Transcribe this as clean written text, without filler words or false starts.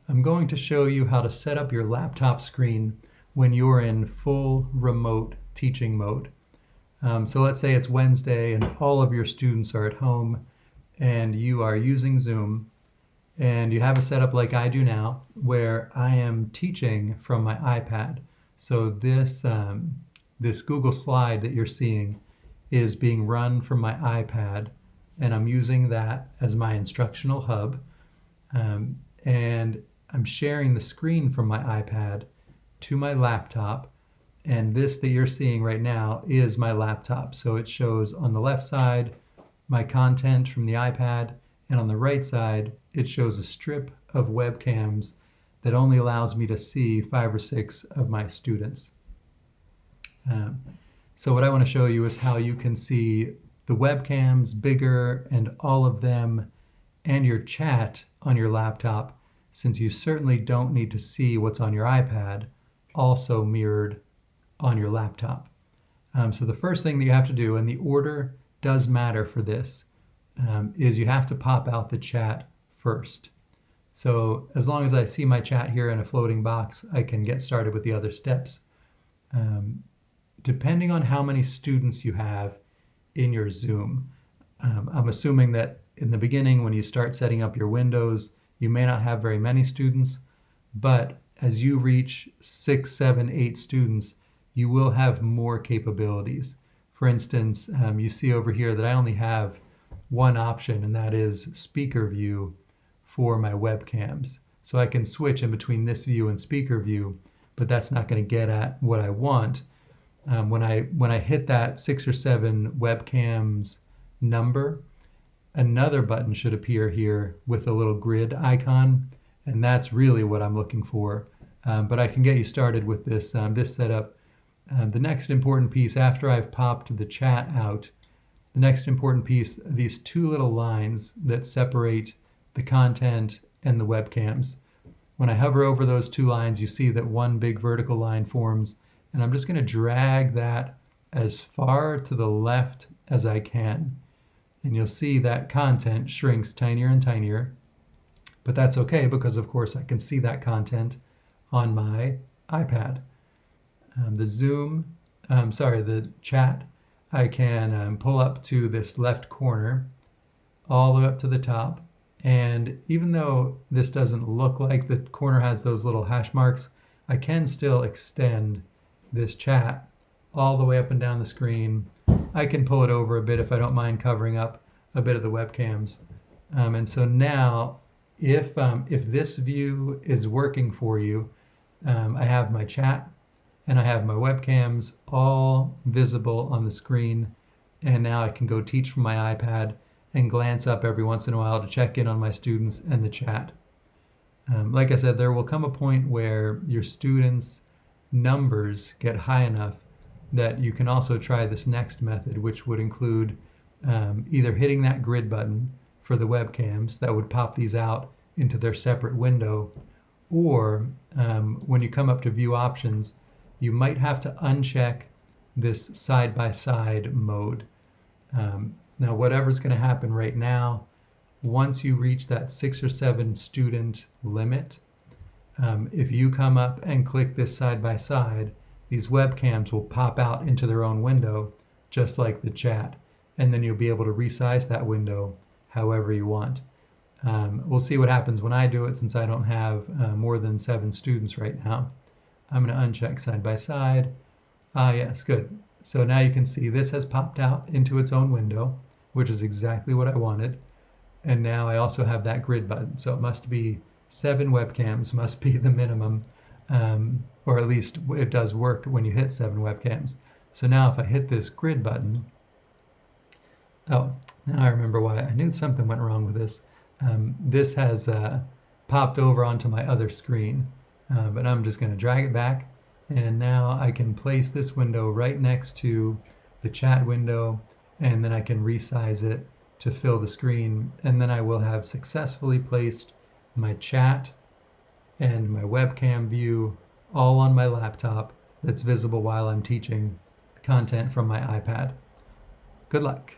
I'm going to show you how to set up your laptop screen when you're in full remote teaching mode. So let's say it's Wednesday and all of your students are at home and you are using Zoom and you have a setup like I do now where I am teaching from my iPad. So this Google slide that you're seeing is being run from my iPad, and I'm using that as my instructional hub. And I'm sharing the screen from my iPad to my laptop, and this that you're seeing right now is my laptop. So it shows on the left side my content from the iPad, and on the right side it shows a strip of webcams that only allows me to see 5 or 6 of my students. So what I want to show you is how you can see the webcams bigger and all of them and your chat on your laptop, since you certainly don't need to see what's on your iPad also mirrored on your laptop. So the first thing that you have to do, and the order does matter for this, is you have to pop out the chat first. So as long as I see my chat here in a floating box, I can get started with the other steps. Depending on how many students you have in your Zoom, I'm assuming that in the beginning when you start setting up your windows, you may not have very many students, but as you reach 6, 7, 8 students, you will have more capabilities. For instance, you see over here that I only have one option, and that is speaker view for my webcams. So I can switch in between this view and speaker view, but that's not going to get at what I want. When I hit that 6 or 7 webcams number, another button should appear here with a little grid icon, and that's really what I'm looking for. But I can get you started with this setup. The next important piece, after I've popped the chat out, the next important piece, these 2 little lines that separate the content and the webcams. When I hover over those 2 lines, you see that one big vertical line forms, and I'm just going to drag that as far to the left as I can. And you'll see that content shrinks tinier and tinier, but that's okay because of course I can see that content on my iPad. The chat, I can pull up to this left corner all the way up to the top. And even though this doesn't look like the corner has those little hash marks, I can still extend this chat all the way up and down the screen. I can pull it over a bit if I don't mind covering up a bit of the webcams. And so now, if this view is working for you, I have my chat and I have my webcams all visible on the screen, and now I can go teach from my iPad and glance up every once in a while to check in on my students and the chat. Like I said, there will come a point where your students' numbers get high enough that you can also try this next method, which would include either hitting that grid button for the webcams that would pop these out into their separate window, or when you come up to view options, you might have to uncheck this side-by-side mode. Now whatever's going to happen right now, once you reach that 6 or 7 student limit, if you come up and click this side by side, these webcams will pop out into their own window, just like the chat, and then you'll be able to resize that window however you want. We'll see what happens when I do it, since I don't have more than 7 students right now. I'm going to uncheck side by side. Yes, good. So now you can see this has popped out into its own window, which is exactly what I wanted. And now I also have that grid button, so it must be 7 webcams must be the minimum, or at least it does work when you hit 7 webcams. So now if I hit this grid button, oh, now I remember why. I knew something went wrong with this. This has popped over onto my other screen, but I'm just going to drag it back, and now I can place this window right next to the chat window, and then I can resize it to fill the screen, and then I will have successfully placed my chat and my webcam view all on my laptop that's visible while I'm teaching content from my iPad. Good luck.